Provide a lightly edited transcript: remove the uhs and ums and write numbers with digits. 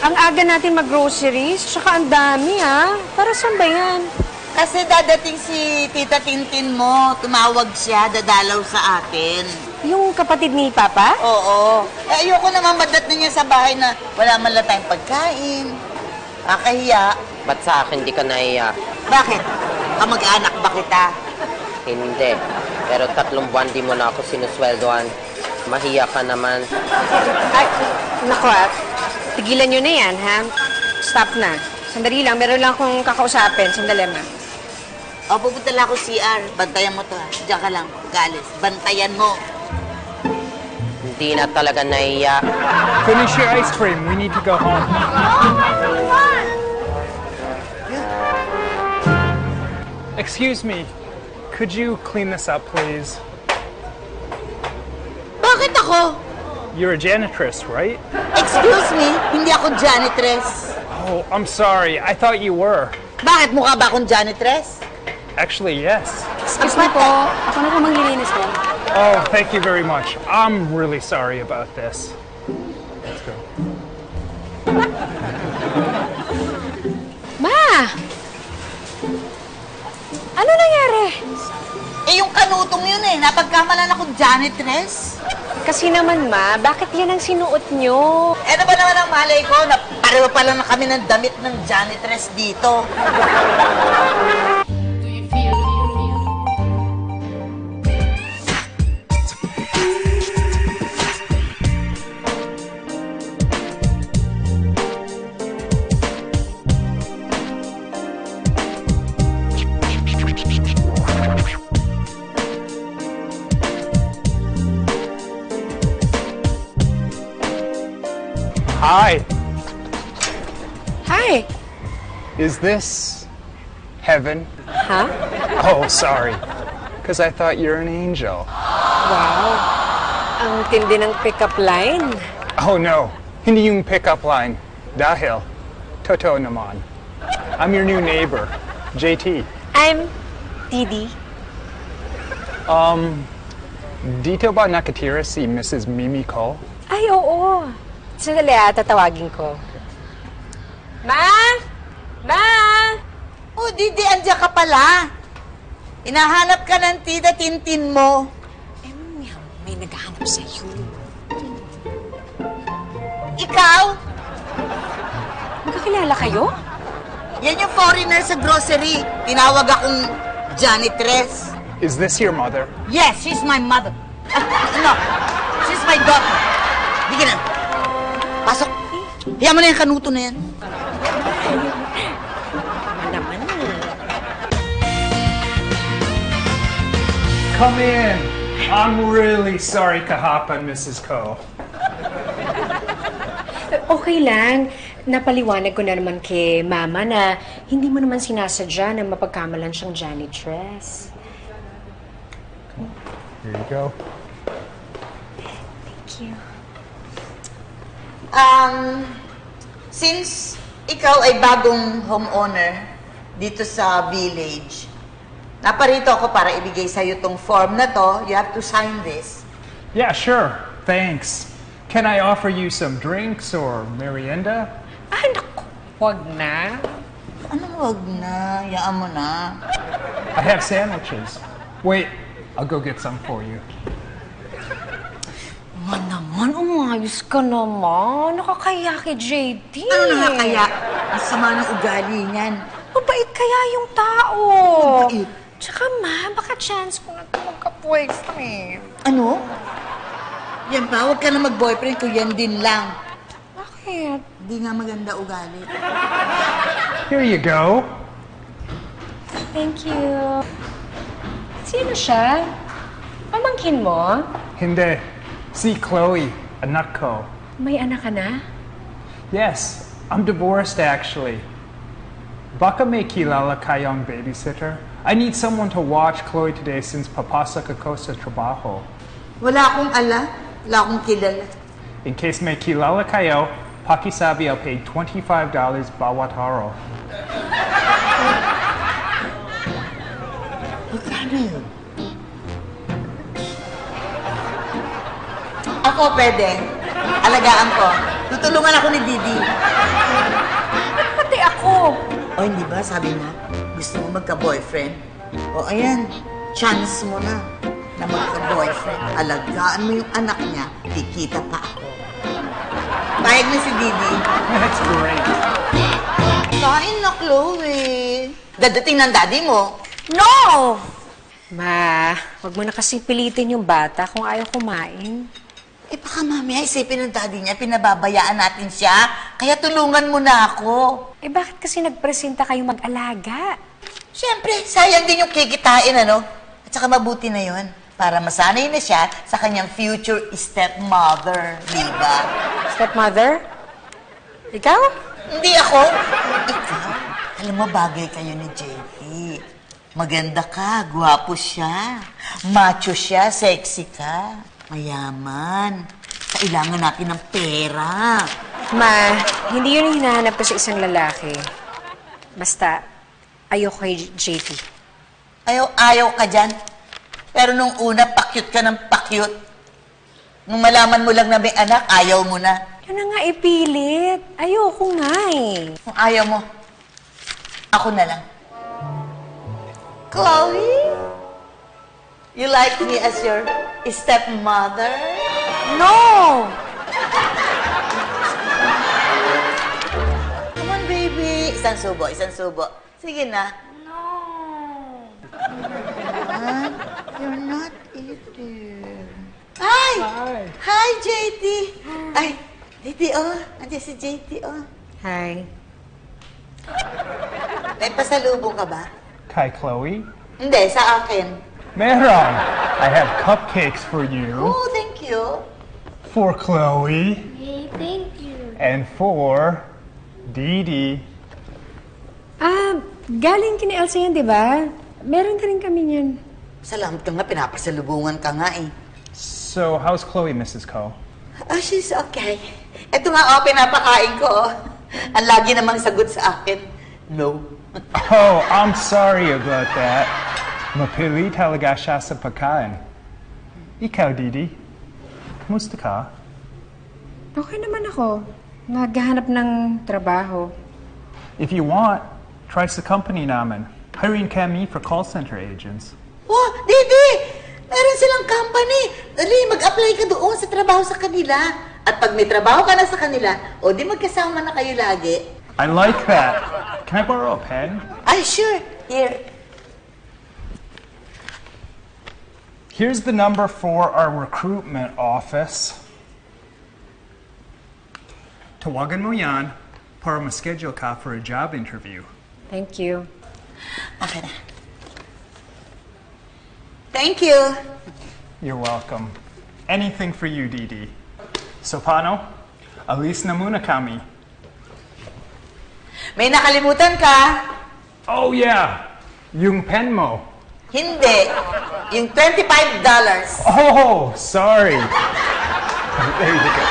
Ang aga natin mag-groceries, tsaka ang dami Para saan ba yan? Kasi dadating si Tita Tintin mo, tumawag siya, dadalaw sa atin. Yung kapatid ni Papa? Oo. Ayoko naman madatnan niya sa bahay na wala man lang tayong pagkain. Kakahiya. Ba't sa akin di ka nahiya? Bakit? Kamag-anak ba kita? Hindi. Pero 3 buwan di mo na ako sinusweldoan. Mahiya ka naman. Ay, naku tigilan nyo na yan, Stop na. Sandali lang, meron lang akong kakausapin. Sandali, ma. O, pupunta lang ako CR. Bantayan mo to, Diyan ka lang, galis. Bantayan mo. Hindi na talaga nahiya. Finish your ice cream. We need to go home. Excuse me. Could you clean this up, please? Bakit ako? You're a janitress, right? Excuse me, hindi ako janitress. Oh, I'm sorry. I thought you were. Bakit mukha ba akong janitress? Actually, yes. Excuse me po. Ako na po maglilinis po. Oh, thank you very much. I'm really sorry about this. Let's go. Ma! Ano nangyari? Yung kanutong yun napagkamalan akong janitress. Kasi naman, Ma, bakit yan ang sinuot nyo? Ano ba naman ang malay ko na pareho pa lang na kami ng damit ng janitress dito? Hi. Hi. Is this heaven? Ha? Oh, sorry. Because I thought you're an angel. Wow. Ang tindi ng pick-up line. Oh, no. Hindi yung pick-up line. Dahil, totoo naman. I'm your new neighbor, JT. I'm Didi. Dito ba nakatira si Mrs. Mimi Cole? Ay, oo. Sandali tatawagin ko. Ma! Ma! Oh, Didi, andiyan ka pala. Hinahanap ka ng Tita Tintin mo. May naghahanap sa'yo. Ikaw? Magkakilala kayo? Yan yung foreigner sa grocery. Tinawag akong janitress. Is this your mother? Yes, she's my mother. No, she's my daughter. Bigyan na. Pasok. Hiya mo na yung kanuto na yan. Naman Come in. I'm really sorry kahapon, Mrs. Cole. Okay lang. Napaliwanag ko na naman kay Mama na hindi mo naman sinasadya na mapagkamalan siyang janitress. Here you go. Thank you. Since ikaw ay bagong homeowner dito sa village, naparito ako para ibigay sa'yo tong form na to. You have to sign this. Yeah, sure. Thanks. Can I offer you some drinks or merienda? Ah, naku. Huwag na. Anong wag na? Yaan mo na. I have sandwiches. Wait, I'll go get some for you. Nga naman, umayos ka naman. Nakakaya kay JT. Ano nakakaya? Ang sama ng ugali niyan. Mabait kaya yung tao. Mabait? Tsaka ma, baka chance ko na ito magka-boyfriend. Ano? Yan ba? Huwag ka na mag-boyfriend ko. Yan din lang. Bakit? Hindi nga maganda ugali. Here you go. Thank you. Sino siya? Pamangkin mo? Hindi. Si Chloe, anak ko. May anak ka na? Yes, I'm divorced actually. Baka may kilala kayong babysitter? I need someone to watch Chloe today since papasok ako sa trabaho. Wala akong ala. Wala akong kilala. In case may kilala kayo, pakisabi I'll pay $25 bawat araw. Magkano yun? Ako pwede. Alagaan ko. Tutulungan ako ni Didi. Pati ako. O, hindi ba? Sabi mo, gusto mo magka-boyfriend? O, ayan, chance mo na magka-boyfriend. Alagaan mo yung anak niya, kikita pa ako. Payag na si Didi. That's great. Kain na, Chloe. Dadating ng daddy mo. No! Ma, wag mo na kasi pilitin yung bata kung ayaw kumain. Eh, baka mamaya isipin ng daddy niya, pinababayaan natin siya. Kaya tulungan mo na ako. Eh bakit kasi nagpresenta kayo mag-alaga? Siyempre, sayang din yung kikitain, ano? At saka mabuti na yon para masanay na siya sa kanyang future stepmother, di ba? Stepmother? Ikaw? Hindi ako. Ikaw, alam mo, bagay kayo ni JP. Maganda ka, gwapo siya, macho siya, sexy ka, mayaman. Kailangan natin ng pera. Ma, hindi yun yung hinahanap ko sa isang lalaki. Basta, ayoko kay JP. Ayaw ka dyan. Pero nung una, pakyut ka ng pakyut. Nung malaman mo lang na may anak, ayaw mo na. Yun na nga ipilit. Ayoko nga eh. Kung ayaw mo, ako na lang. Chloe? You like me as your stepmother? No! Come on, baby. Isang subo, isang subo. Sige na. No! You're not eating. Hi! Hi, JT! Ay, JT, oh. Andiyan si JT, oh. Hi. May pasalubong ka ba? Kai Chloe? Hindi, sa akin. Meron! I have cupcakes for you. Oh, thank you. For Chloe. Hey, thank you. And for Didi. Galing kina Elsa yan, di ba? Meron ka rin kami yan. Salamat ka nga, pinapasalubungan ka nga eh. So, how's Chloe, Mrs. Ko? Oh, she's okay. Ito nga, oh, pinapakain ko, oh. Ang lagi namang sagot sa akin, no. Oh, I'm sorry about that. Mapili talaga siya sa pagkain. Ikaw, Didi? Kumusta ka? Okay naman ako. Naghahanap ng trabaho. If you want, try sa company namin. Hiring kami for call center agents. Oh, Didi! Meron silang company. Dali, mag-apply ka doon sa trabaho sa kanila. At pag may trabaho ka na sa kanila, o di magkasama na kayo lagi. I like that. Can I borrow a pen? Ay, sure. Here. Here's the number for our recruitment office. Tawagan mo yan para ma-schedule ka for a job interview. Thank you. Okay na. Thank you. You're welcome. Anything for you, Didi. So paano? Alis na muna kami. May nakalimutan ka? Oh yeah! Yung pen mo. Hindi. Yung $25. Oh, sorry. There you go.